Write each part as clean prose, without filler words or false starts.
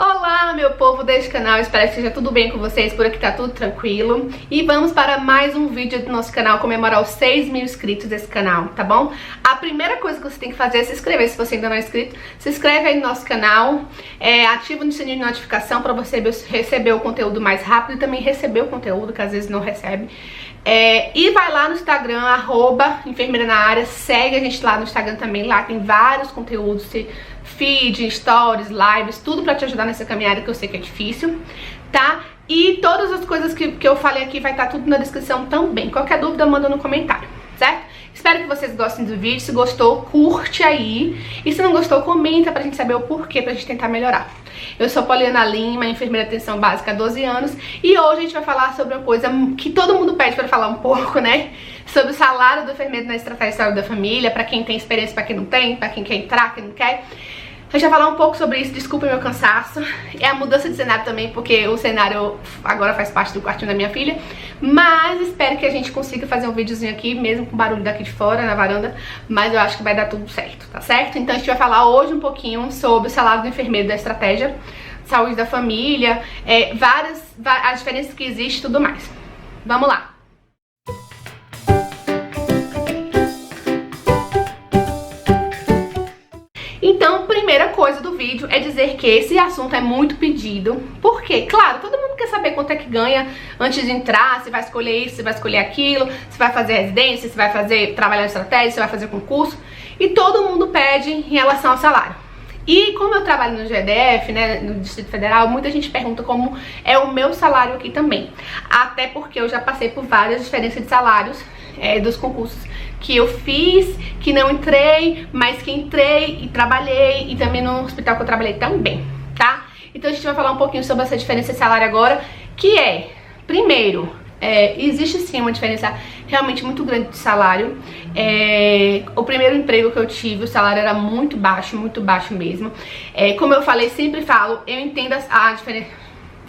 Olá, meu povo deste canal, espero que esteja tudo bem com vocês, por aqui tá tudo tranquilo. E vamos para mais um vídeo do nosso canal, comemorar os 6 mil inscritos desse canal, tá bom? A primeira coisa que você tem que fazer é se inscrever, se você ainda não é inscrito. Se inscreve aí no nosso canal, ativa o sininho de notificação para você receber o conteúdo mais rápido e também receber o conteúdo que às vezes não recebe. E vai lá no Instagram, @enfermeira na área, segue a gente lá no Instagram também, lá tem vários conteúdos, feed, stories, lives, tudo pra te ajudar nessa caminhada que eu sei que é difícil, tá? E todas as coisas que eu falei aqui vai estar tudo na descrição também. Qualquer dúvida manda no comentário, certo? Espero que vocês gostem do vídeo, se gostou, curte aí. E se não gostou, comenta pra gente saber o porquê, pra gente tentar melhorar. Eu sou Poliana Lima, enfermeira de atenção básica há 12 anos. E hoje a gente vai falar sobre uma coisa que todo mundo pede pra falar um pouco, né? Sobre o salário do enfermeiro na estratégia de saúde da família, pra quem tem experiência, pra quem não tem, pra quem quer entrar, quem não quer. A gente vai falar um pouco sobre isso, desculpa meu cansaço. É a mudança de cenário também, porque o cenário agora faz parte do quartinho da minha filha. Mas espero que a gente consiga fazer um videozinho aqui, mesmo com barulho daqui de fora, na varanda. Mas eu acho que vai dar tudo certo, tá certo? Então a gente vai falar hoje um pouquinho sobre o salário do enfermeiro da estratégia, saúde da família, as diferenças que existem e tudo mais. Vamos lá! Então, primeira coisa do vídeo é dizer que esse assunto é muito pedido. Por quê? Claro, todo mundo quer saber quanto é que ganha antes de entrar, se vai escolher isso, se vai escolher aquilo, se vai fazer residência, se vai fazer trabalhar em estratégia, se vai fazer concurso. E todo mundo pede em relação ao salário. E como eu trabalho no GDF, né, no Distrito Federal, muita gente pergunta como é o meu salário aqui também. Até porque eu já passei por várias diferenças de salários dos concursos que eu fiz, que não entrei, mas que entrei e trabalhei, e também no hospital que eu trabalhei também, tá? Então a gente vai falar um pouquinho sobre essa diferença de salário agora, que primeiro, existe sim uma diferença realmente muito grande de salário. O primeiro emprego que eu tive, o salário era muito baixo mesmo. Como eu falei, sempre falo, eu entendo a diferença,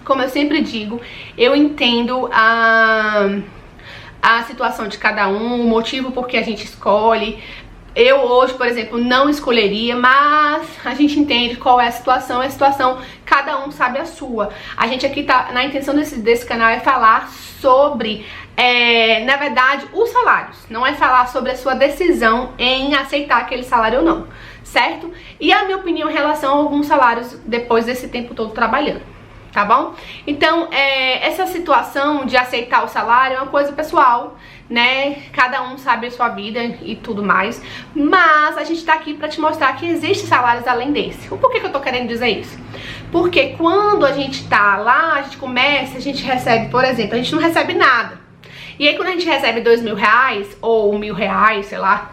como eu sempre digo, eu entendo a situação de cada um, o motivo por que a gente escolhe. Eu hoje, por exemplo, não escolheria, mas a gente entende qual é a situação, cada um sabe a sua. A gente aqui tá, na intenção desse canal é falar sobre, na verdade, os salários. Não é falar sobre a sua decisão em aceitar aquele salário ou não, certo? E a minha opinião em relação a alguns salários depois desse tempo todo trabalhando. Tá bom? Então, essa situação de aceitar o salário é uma coisa pessoal, né? Cada um sabe a sua vida e tudo mais. Mas a gente tá aqui pra te mostrar que existem salários além desse. Por que eu tô querendo dizer isso? Porque quando a gente tá lá, a gente começa, a gente recebe, por exemplo, a gente não recebe nada. E aí quando a gente recebe R$2.000 ou R$1.000, sei lá,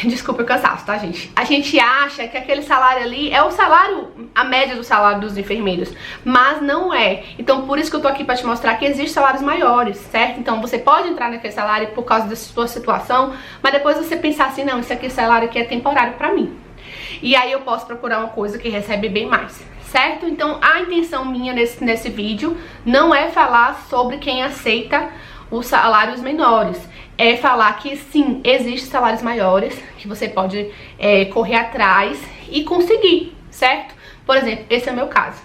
desculpa o cansaço, tá, gente? A gente acha que aquele salário ali é o salário, a média do salário dos enfermeiros, mas não é. Então por isso que eu tô aqui pra te mostrar que existem salários maiores, certo? Então você pode entrar naquele salário por causa da sua situação, mas depois você pensar assim, não, esse salário aqui é temporário pra mim. E aí eu posso procurar uma coisa que recebe bem mais, certo? Então a intenção minha nesse vídeo não é falar sobre quem aceita os salários menores, é falar que sim, existem salários maiores, que você pode correr atrás e conseguir, certo? Por exemplo, esse é o meu caso.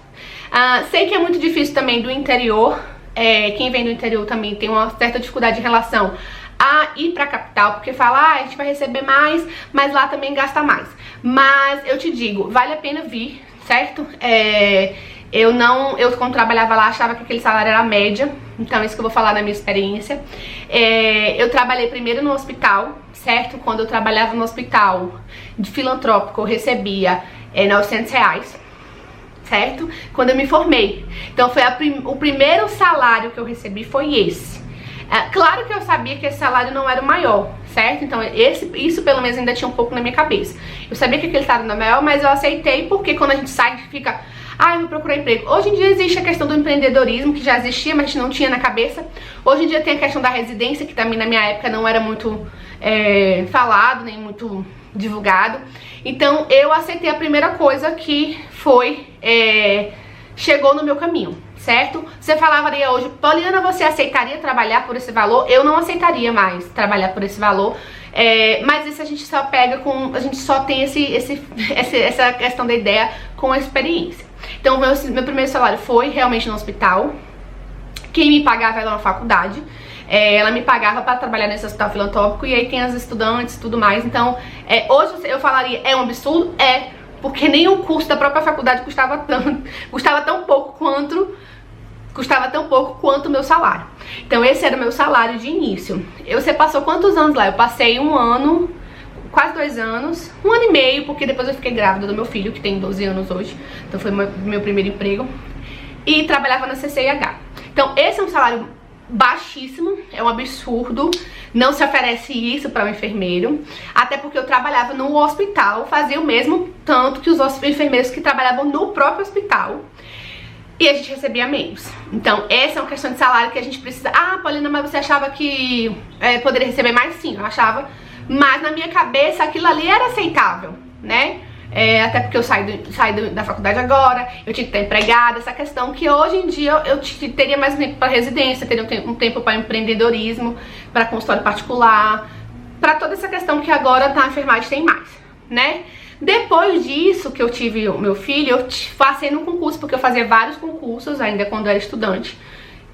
Sei que é muito difícil também do interior, quem vem do interior também tem uma certa dificuldade em relação a ir pra capital, porque fala, a gente vai receber mais, mas lá também gasta mais. Mas eu te digo, vale a pena vir, certo? Eu quando trabalhava lá achava que aquele salário era a média, então isso que eu vou falar da minha experiência. Eu trabalhei primeiro no hospital, certo? Quando eu trabalhava no hospital de filantrópico eu recebia R$900, certo? Quando eu me formei. Então foi o primeiro salário que eu recebi foi esse. Claro que eu sabia que esse salário não era o maior, certo? Então isso pelo menos ainda tinha um pouco na minha cabeça. Eu sabia que aquele salário não era maior, mas eu aceitei porque quando a gente sai fica... eu vou procurar emprego. Hoje em dia existe a questão do empreendedorismo, que já existia, mas a gente não tinha na cabeça. Hoje em dia tem a questão da residência, que também na minha época não era muito falado, nem muito divulgado. Então eu aceitei a primeira coisa que foi, chegou no meu caminho, certo? Você falaria hoje, Poliana, você aceitaria trabalhar por esse valor? Eu não aceitaria mais trabalhar por esse valor. Mas isso a gente só pega com... A gente só tem essa questão da ideia com a experiência. Então meu primeiro salário foi realmente no hospital. Quem me pagava era uma faculdade. Ela me pagava para trabalhar nesse hospital filantrópico, e aí tem as estudantes e tudo mais. Então, hoje eu falaria, é um absurdo? Porque nem o curso da própria faculdade custava tão pouco quanto o meu salário. Então esse era o meu salário de início. Você passou quantos anos lá? Eu passei 1 ano, quase 2 anos, 1 ano e meio, porque depois eu fiquei grávida do meu filho, que tem 12 anos hoje. Então foi meu primeiro emprego. E trabalhava na CCIH. Então esse é um salário baixíssimo, é um absurdo. Não se oferece isso para um enfermeiro. Até porque eu trabalhava no hospital, fazia o mesmo tanto que os enfermeiros que trabalhavam no próprio hospital. E a gente recebia menos. Então essa é uma questão de salário que a gente precisa. Ah, Paulina, mas você achava que poderia receber mais? Sim, eu achava. Mas na minha cabeça aquilo ali era aceitável, né? Até porque eu saí da faculdade agora, eu tinha que estar empregada. Essa questão que hoje em dia eu teria mais tempo para residência, teria um tempo para empreendedorismo, para consultório particular, para toda essa questão que agora na enfermagem tem mais, né? Depois disso que eu tive o meu filho, eu passei no concurso, porque eu fazia vários concursos ainda quando eu era estudante.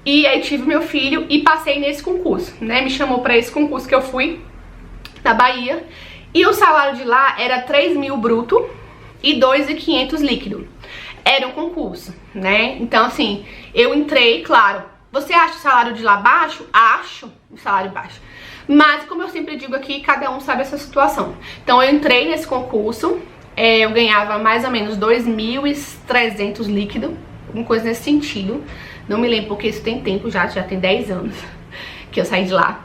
E aí tive meu filho e passei nesse concurso, né? Me chamou para esse concurso que eu fui, na Bahia. E o salário de lá era 3.000 bruto e 2.500 líquido. Era um concurso, né? Então assim, eu entrei, claro. Você acha o salário de lá baixo? Acho o salário baixo. Mas como eu sempre digo aqui, cada um sabe a sua situação. Então eu entrei nesse concurso, eu ganhava mais ou menos 2.300 líquido, alguma coisa nesse sentido. Não me lembro porque isso tem tempo já tem 10 anos que eu saí de lá.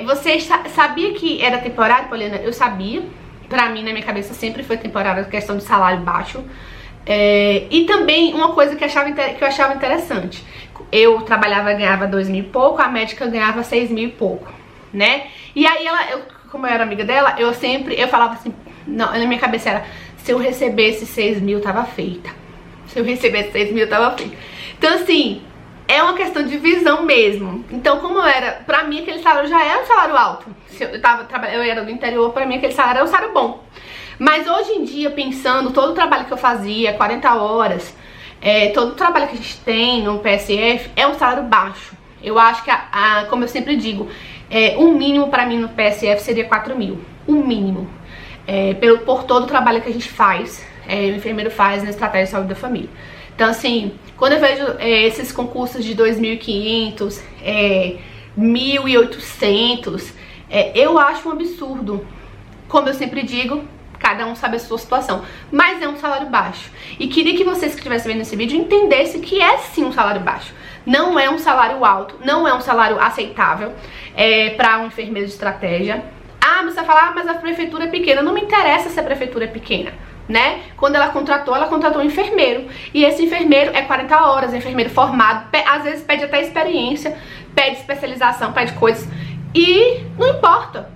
Você sabia que era temporário, Paulina? Eu sabia. Pra mim, na minha cabeça, sempre foi temporário a questão de salário baixo. E também uma coisa que eu achava interessante. Eu trabalhava, ganhava 2.000 e pouco, a médica ganhava 6.000 e pouco, né? E aí como eu era amiga dela, eu falava assim, não, na minha cabeça era, se eu recebesse 6.000, tava feita. Se eu recebesse 6.000, tava feita. Então assim, é uma questão de visão mesmo. Então como pra mim aquele salário já era um salário alto. Se eu era do interior, pra mim aquele salário era um salário bom. Mas hoje em dia, pensando, todo o trabalho que eu fazia, 40 horas, todo o trabalho que a gente tem no PSF é um salário baixo. Eu acho que, como eu sempre digo, o mínimo pra mim no PSF seria 4.000. O mínimo. Por todo o trabalho que a gente faz, o enfermeiro faz na estratégia de saúde da família. Então assim, quando eu vejo esses concursos de 2.500, 1.800, eu acho um absurdo. Como eu sempre digo, cada um sabe a sua situação, mas é um salário baixo. E queria que vocês que estivessem vendo esse vídeo entendessem que é sim um salário baixo. Não é um salário alto, não é um salário aceitável para um enfermeiro de estratégia. Ah, você vai falar, mas a prefeitura é pequena. Não me interessa se a prefeitura é pequena, né? Quando ela contratou um enfermeiro. E esse enfermeiro é 40 horas, é enfermeiro formado, às vezes pede até experiência, pede especialização, pede coisas. E não importa.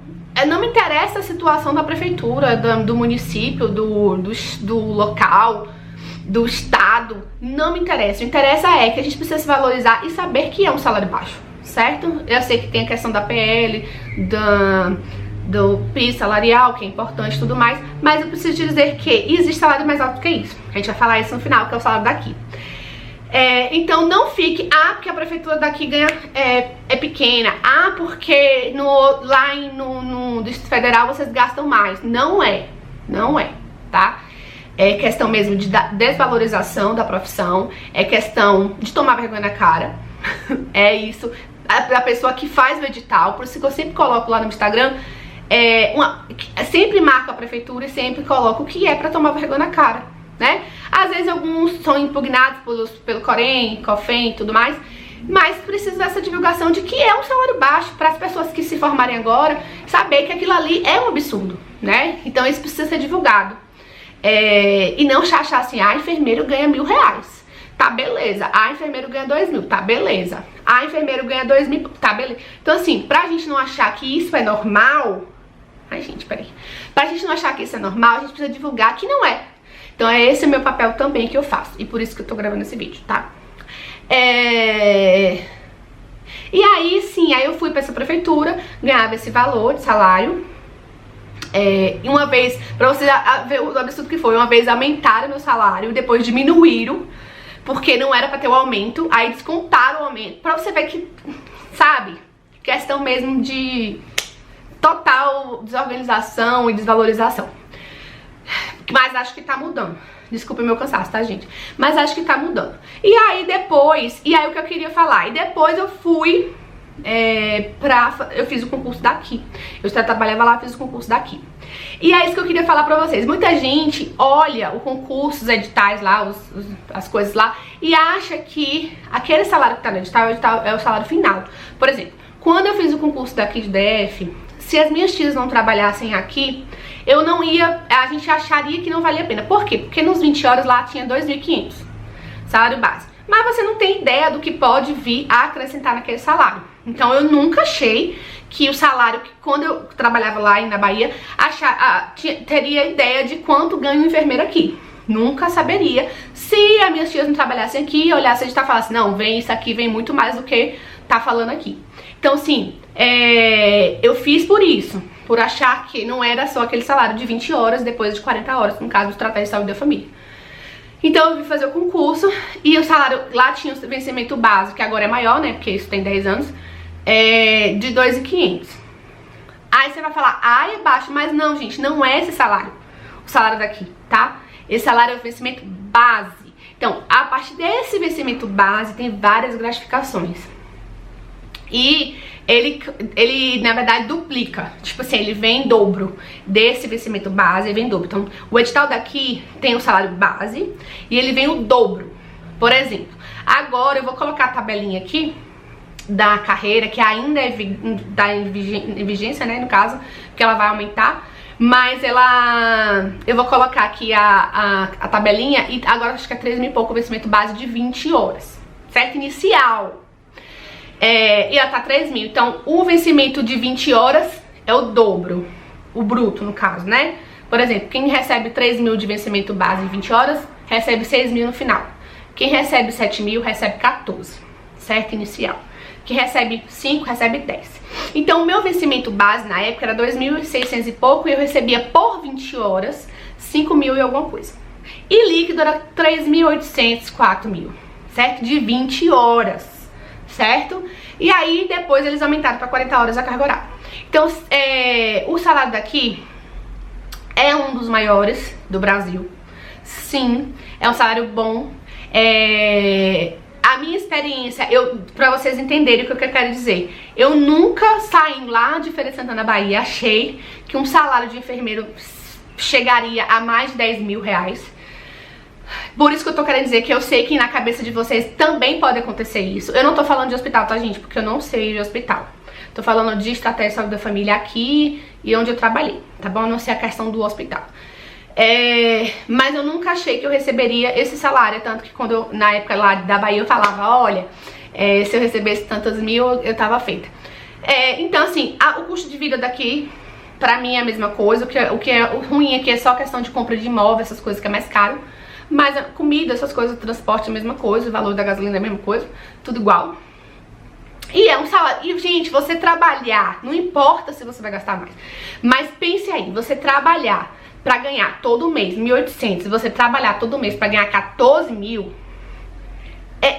Não me interessa a situação da prefeitura, do município, do local, do estado. Não me interessa. O que interessa é que a gente precisa se valorizar e saber que é um salário baixo, certo? Eu sei que tem a questão da PL, do piso salarial, que é importante e tudo mais, mas eu preciso dizer que existe salário mais alto que isso. A gente vai falar isso no final, que é o salário daqui. Então não fique, porque a prefeitura daqui ganha é pequena, porque lá no Distrito Federal vocês gastam mais. Não é, tá? É questão mesmo de desvalorização da profissão, é questão de tomar vergonha na cara, é isso. A pessoa que faz o edital, por isso que eu sempre coloco lá no Instagram, sempre marco a prefeitura e sempre coloco o que é pra tomar vergonha na cara, né? Às vezes alguns são impugnados pelo Corém, COFEM e tudo mais, mas precisa dessa divulgação de que é um salário baixo para as pessoas que se formarem agora saber que aquilo ali é um absurdo, né? Então isso precisa ser divulgado. E não achar assim, enfermeiro ganha R$1.000, tá beleza. Enfermeiro ganha 2.000, tá beleza. Enfermeiro ganha 2.000, tá beleza. Então assim, pra gente não achar que isso é normal, pra gente não achar que isso é normal, a gente precisa divulgar que não é. Então esse o meu papel também que eu faço, e por isso que eu tô gravando esse vídeo, tá? E aí sim, aí eu fui pra essa prefeitura, ganhava esse valor de salário. E uma vez, pra vocês ver o absurdo que foi, uma vez aumentaram meu salário, depois diminuíram, porque não era pra ter o aumento, aí descontaram o aumento, pra você ver que, sabe, questão mesmo de total desorganização e desvalorização. Mas acho que tá mudando. Desculpa o meu cansaço, tá, gente? Mas acho que tá mudando. E aí depois, o que eu queria falar, e depois eu fui eu fiz o concurso daqui. Eu já trabalhava lá, fiz o concurso daqui. E é isso que eu queria falar pra vocês. Muita gente olha o concurso, os editais lá, as coisas lá, e acha que aquele salário que tá no edital é o salário final. Por exemplo, quando eu fiz o concurso daqui de DF, se as minhas tias não trabalhassem aqui, eu não ia, a gente acharia que não valia a pena. Por quê? Porque nos 20 horas lá tinha 2.500 salário base. Mas você não tem ideia do que pode vir a acrescentar naquele salário. Então eu nunca achei que o salário, que quando eu trabalhava lá na Bahia, teria ideia de quanto ganha um enfermeiro aqui. Nunca saberia. Se as minhas tias não trabalhassem aqui, olhassem e falassem, não, vem isso aqui, vem muito mais do que tá falando aqui. Então assim, eu fiz por isso, por achar que não era só aquele salário de 20 horas depois de 40 horas, no caso do Estratégia de Saúde da Família. Então eu vim fazer o concurso e o salário lá tinha o vencimento básico, que agora é maior, né, porque isso tem 10 anos, de 2.500. Aí você vai falar, é baixo, mas não, gente, não é esse salário, o salário daqui, tá? Esse salário é o vencimento base. Então, a partir desse vencimento base tem várias gratificações. E ele na verdade duplica, tipo assim, ele vem em dobro desse vencimento base, ele vem em dobro. Então o edital daqui tem o salário base e ele vem o dobro. Por exemplo, agora eu vou colocar a tabelinha aqui da carreira, que ainda tá em vigência, né, no caso, porque ela vai aumentar. Mas eu vou colocar aqui a tabelinha e agora acho que é 3 mil e pouco o vencimento base de 20 horas, certo? Inicial. E ela tá 3 mil, então o vencimento de 20 horas é o dobro, o bruto no caso, né? Por exemplo, quem recebe 3 mil de vencimento base em 20 horas, recebe 6 mil no final. Quem recebe 7 mil, recebe 14, certo? Inicial. Quem recebe 5, recebe 10. Então o meu vencimento base na época era 2.600 e pouco e eu recebia por 20 horas 5 mil e alguma coisa. E líquido era 3.800, 4 mil, certo? De 20 horas. Certo? E aí depois eles aumentaram para 40 horas a carga horária. Então o salário daqui é um dos maiores do Brasil. Sim, é um salário bom. A minha experiência, pra vocês entenderem o que eu quero dizer, eu nunca saí lá de Feira de Santana, Bahia, achei que um salário de enfermeiro chegaria a mais de 10 mil reais. Por isso que eu tô querendo dizer que eu sei que na cabeça de vocês também pode acontecer isso. Eu não tô falando de hospital, tá, gente? Porque eu não sei de hospital. Tô falando de Estratégia de Saúde da Família aqui e onde eu trabalhei, tá bom? Eu não sei a questão do hospital. Mas eu nunca achei que eu receberia esse salário. Tanto que quando eu, na época lá da Bahia, eu falava, olha, se eu recebesse tantas mil, eu tava feita. Então, assim, o custo de vida daqui, pra mim, é a mesma coisa. O ruim aqui é só questão de compra de imóvel, essas coisas que é mais caro. Mas a comida, essas coisas, o transporte é a mesma coisa, o valor da gasolina é a mesma coisa, tudo igual. E é um salário. E, gente, você trabalhar, não importa se você vai gastar mais, mas pense aí, você trabalhar pra ganhar todo mês 1.800, se você trabalhar todo mês pra ganhar 14 mil,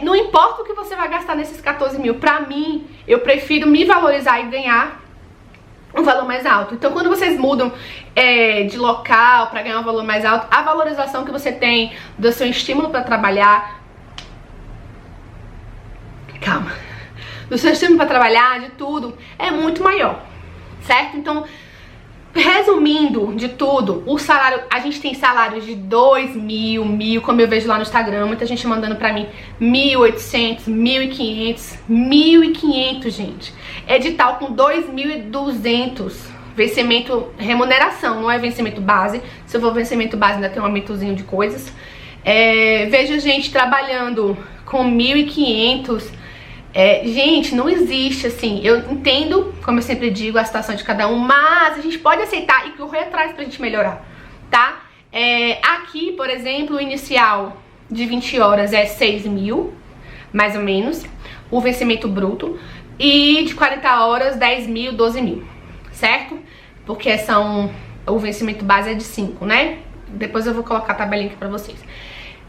não importa o que você vai gastar nesses 14 mil, pra mim, eu prefiro me valorizar e ganhar um valor mais alto. Então quando vocês mudam de local para ganhar um valor mais alto, a valorização que você tem do seu estímulo para trabalhar, do seu estímulo para trabalhar, de tudo, é muito maior, certo? Então, resumindo de tudo, o salário, a gente tem salários de 2 mil, como eu vejo lá no Instagram, muita gente mandando pra mim 1.800, 1.500, 1.500, gente. Edital com 2.200, vencimento, remuneração, não é vencimento base. Se eu for vencimento base ainda tem um aumentozinho de coisas. Vejo gente trabalhando com 1.500. Gente, não existe assim. Eu entendo, como eu sempre digo, a situação de cada um, mas a gente pode aceitar e correr atrás pra gente melhorar, tá? Aqui, por exemplo, o inicial de 20 horas é 6 mil, mais ou menos, o vencimento bruto. E de 40 horas, 10 mil, 12 mil, certo? Porque são o vencimento base é de 5, né? Depois eu vou colocar a tabelinha aqui pra vocês.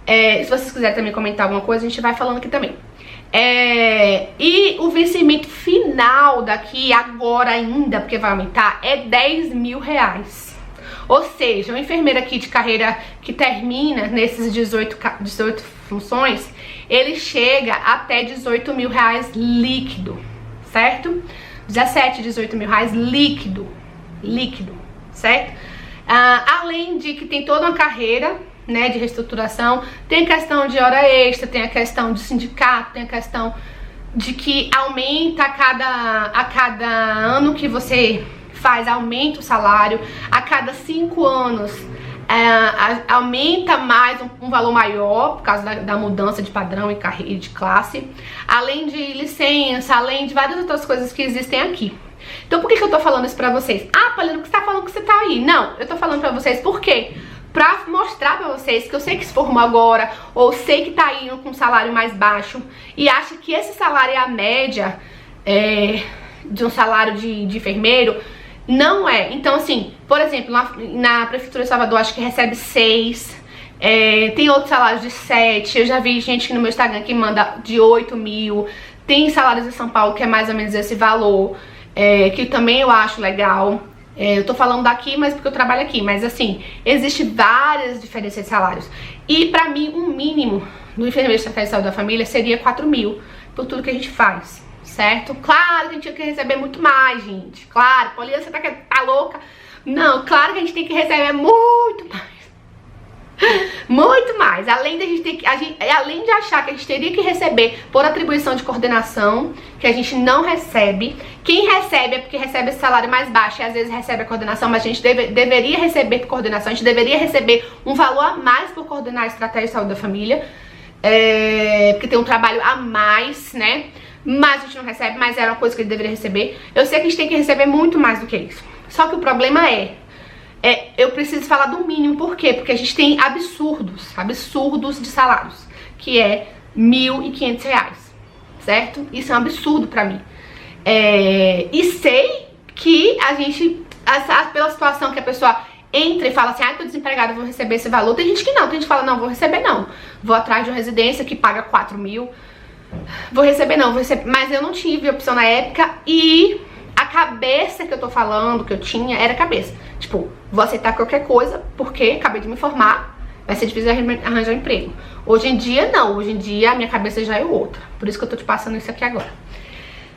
Se vocês quiserem também comentar alguma coisa, a gente vai falando aqui também. E o vencimento final daqui, agora ainda, porque vai aumentar, é 10 mil reais. Ou seja, uma enfermeira aqui de carreira que termina nesses 18 funções, ele chega até 18 mil reais líquido, certo? 17, 18 mil reais líquido, certo? Além de que tem toda uma carreira, né, de reestruturação, tem a questão de hora extra, tem a questão de sindicato, tem a questão de que aumenta a cada ano que você faz, aumenta o salário, a cada 5 anos aumenta mais um valor maior por causa da mudança de padrão e carreira de classe, além de licença, além de várias outras coisas que existem aqui. Então por que eu tô falando isso pra vocês? Ah, Paulina, por que você tá falando que você tá aí? Não, eu tô falando pra vocês por quê? Pra mostrar pra vocês que eu sei que se formou agora, ou sei que tá indo com um salário mais baixo e acha que esse salário é a média de um salário de enfermeiro. Não é. Então, assim, por exemplo, na Prefeitura de Salvador, acho que recebe 6. Tem outros salários de 7. Eu já vi gente no meu Instagram que manda de 8 mil. Tem salários em São Paulo que é mais ou menos esse valor, que também eu acho legal. Eu tô falando daqui, mas porque eu trabalho aqui. Mas, assim, existe várias diferenças de salários. E, pra mim, um mínimo do enfermeiro de Secretaria de Saúde da Família seria 4 mil por tudo que a gente faz. Certo? Claro que a gente tinha que receber muito mais, gente. Claro, Paulina, você tá louca? Não, claro que a gente tem que receber muito mais. Muito mais. Além de achar que a gente teria que receber por atribuição de coordenação, que a gente não recebe. Quem recebe é porque recebe esse salário mais baixo e às vezes recebe a coordenação, mas a gente deveria receber por coordenação, a gente deveria receber um valor a mais por coordenar a estratégia de saúde da família. Porque tem um trabalho a mais, né? Mas a gente não recebe, mas era uma coisa que ele deveria receber. Eu sei que a gente tem que receber muito mais do que isso. Só que o problema eu preciso falar do mínimo. Por quê? Porque a gente tem absurdos de salários, que é R$1.500, certo? Isso é um absurdo pra mim. E sei que a gente, pela situação que a pessoa entra e fala assim, tô desempregada, vou receber esse valor. Tem gente que não, tem gente que fala, não, vou receber não. Vou atrás de uma residência que paga 4 mil. Vou receber não, mas eu não tive opção na época e a cabeça que eu tô falando, que eu tinha, era cabeça. Tipo, vou aceitar qualquer coisa porque acabei de me formar, vai ser difícil arranjar um emprego. Hoje em dia não, hoje em dia a minha cabeça já é outra. Por isso que eu tô te passando isso aqui agora.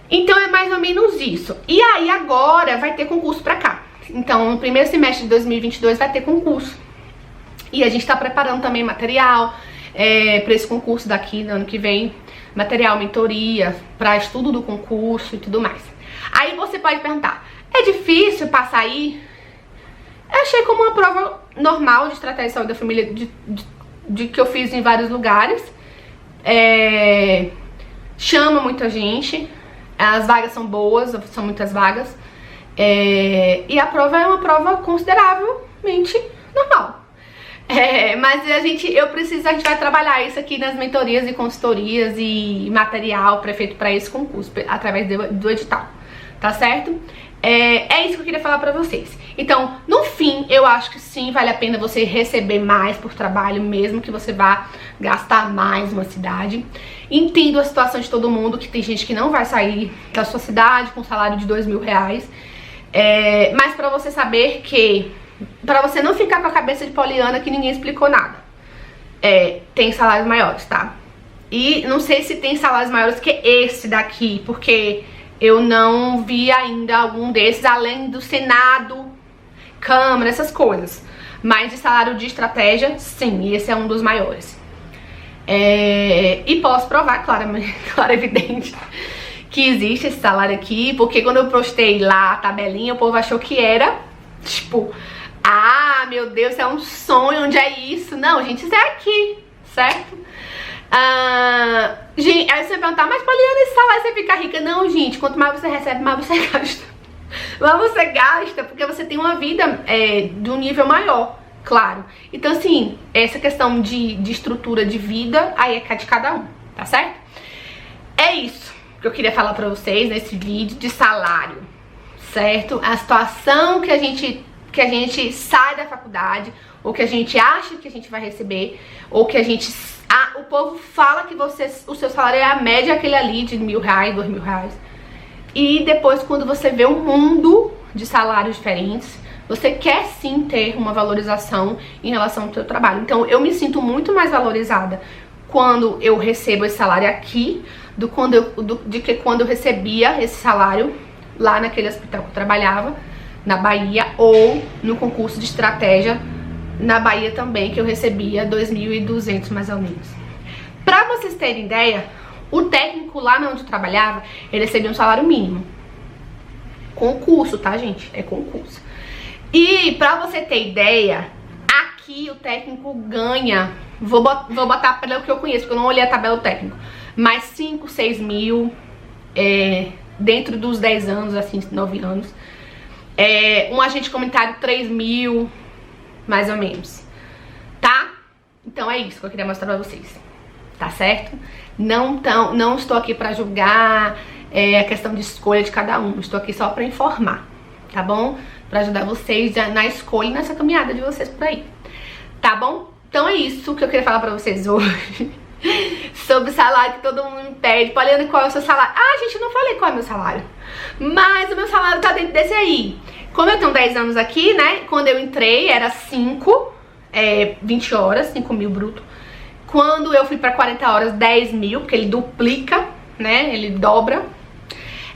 Então é mais ou menos isso. E aí agora vai ter concurso pra cá. Então no primeiro semestre de 2022 vai ter concurso. E a gente tá preparando também material pra esse concurso daqui, no ano que vem. Material, mentoria, para estudo do concurso e tudo mais. Aí você pode perguntar, é difícil passar aí? Eu achei como uma prova normal de estratégia de saúde da família, de que eu fiz em vários lugares. Chama muita gente, as vagas são boas, são muitas vagas. E a prova é uma prova consideravelmente normal. Mas a gente vai trabalhar isso aqui nas mentorias e consultorias e material feito para esse concurso, através do edital, tá certo? É isso que eu queria falar pra vocês. Então, no fim, eu acho que sim, vale a pena você receber mais por trabalho, mesmo que você vá gastar mais numa cidade. Entendo a situação de todo mundo, que tem gente que não vai sair da sua cidade com um salário de R$2.000. Mas pra você saber que, pra você não ficar com a cabeça de Poliana que ninguém explicou nada, tem salários maiores, tá? E não sei se tem salários maiores que esse daqui, porque eu não vi ainda algum desses, além do Senado, Câmara, essas coisas. Mas de salário de estratégia, sim, esse é um dos maiores. E posso provar, claro, evidente, que existe esse salário aqui, porque quando eu postei lá a tabelinha, o povo achou que era, tipo, ah, meu Deus, isso é um sonho, onde é isso? Não, gente, isso é aqui, certo? Gente, aí você vai perguntar, mas Poliana, esse salário você fica rica? Não, gente, quanto mais você recebe, mais você gasta. Mais você gasta, porque você tem uma vida de um nível maior, claro. Então, assim, essa questão de estrutura de vida, aí é de cada um, tá certo? É isso que eu queria falar pra vocês nesse vídeo de salário, certo? A situação que a gente que a gente sai da faculdade, ou que a gente acha que a gente vai receber, ou que a gente... o povo fala que o seu salário é a média, aquele ali de R$1.000, R$2.000. E depois, quando você vê um mundo de salários diferentes, você quer sim ter uma valorização em relação ao seu trabalho. Então, eu me sinto muito mais valorizada quando eu recebo esse salário aqui do que quando eu recebia esse salário lá naquele hospital que eu trabalhava, na Bahia, ou no concurso de estratégia na Bahia também, que eu recebia 2.200 mais ou menos. Pra vocês terem ideia, o técnico lá onde eu trabalhava, ele recebia um salário mínimo. Concurso, tá, gente? É concurso. E pra você ter ideia, aqui o técnico ganha, vou botar pelo que eu conheço, porque eu não olhei a tabela do técnico, mais 5, 6 mil, dentro dos 10 anos, assim, 9 anos. Um agente comunitário 3 mil, mais ou menos, tá? Então é isso que eu queria mostrar pra vocês, tá certo? Não estou aqui pra julgar a questão de escolha de cada um, estou aqui só pra informar, tá bom? Pra ajudar vocês na escolha e nessa caminhada de vocês por aí, tá bom? Então é isso que eu queria falar pra vocês hoje. Sobre o salário que todo mundo me pede. Poliana, qual é o seu salário? Ah, gente, eu não falei qual é o meu salário, mas o meu salário tá dentro desse aí. Como eu tenho 10 anos aqui, né, quando eu entrei era 20 horas, 5 mil bruto. Quando eu fui pra 40 horas, 10 mil, porque ele duplica, né, ele dobra.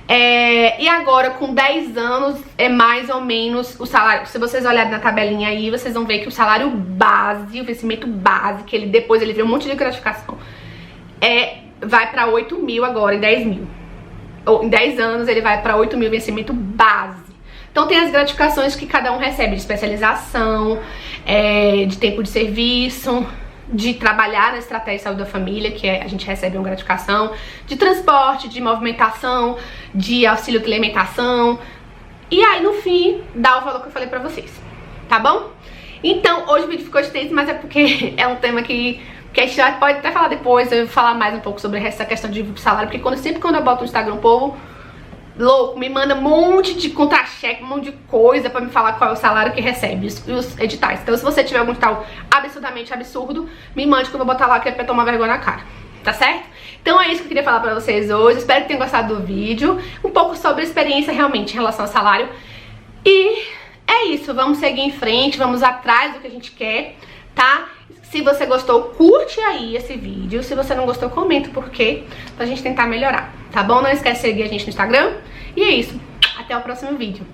E agora com 10 anos é mais ou menos o salário. Se vocês olharem na tabelinha aí, vocês vão ver que o salário base, o vencimento base, que depois ele vê um monte de gratificação, vai pra 8 mil agora, em 10 mil. Ou em 10 anos ele vai pra 8 mil vencimento base. Então tem as gratificações que cada um recebe, de especialização, de tempo de serviço, de trabalhar na estratégia de saúde da família, que a gente recebe uma gratificação, de transporte, de movimentação, de auxílio de alimentação. E aí no fim dá o valor que eu falei pra vocês, tá bom? Então hoje o vídeo ficou extenso, mas é porque é um tema que a gente pode até falar depois. Eu vou falar mais um pouco sobre essa questão de salário, porque sempre quando eu boto no Instagram, o povo louco me manda um monte de contra-cheque, um monte de coisa pra me falar qual é o salário que recebe, os editais. Então se você tiver algum edital absurdamente absurdo, me mande que eu vou botar lá, que é pra tomar vergonha na cara, tá certo? Então é isso que eu queria falar pra vocês hoje. Espero que tenham gostado do vídeo, um pouco sobre a experiência realmente em relação ao salário. E é isso, vamos seguir em frente, vamos atrás do que a gente quer, tá? Se você gostou, curte aí esse vídeo. Se você não gostou, comenta o porquê, pra gente tentar melhorar, tá bom? Não esquece de seguir a gente no Instagram. E é isso, até o próximo vídeo.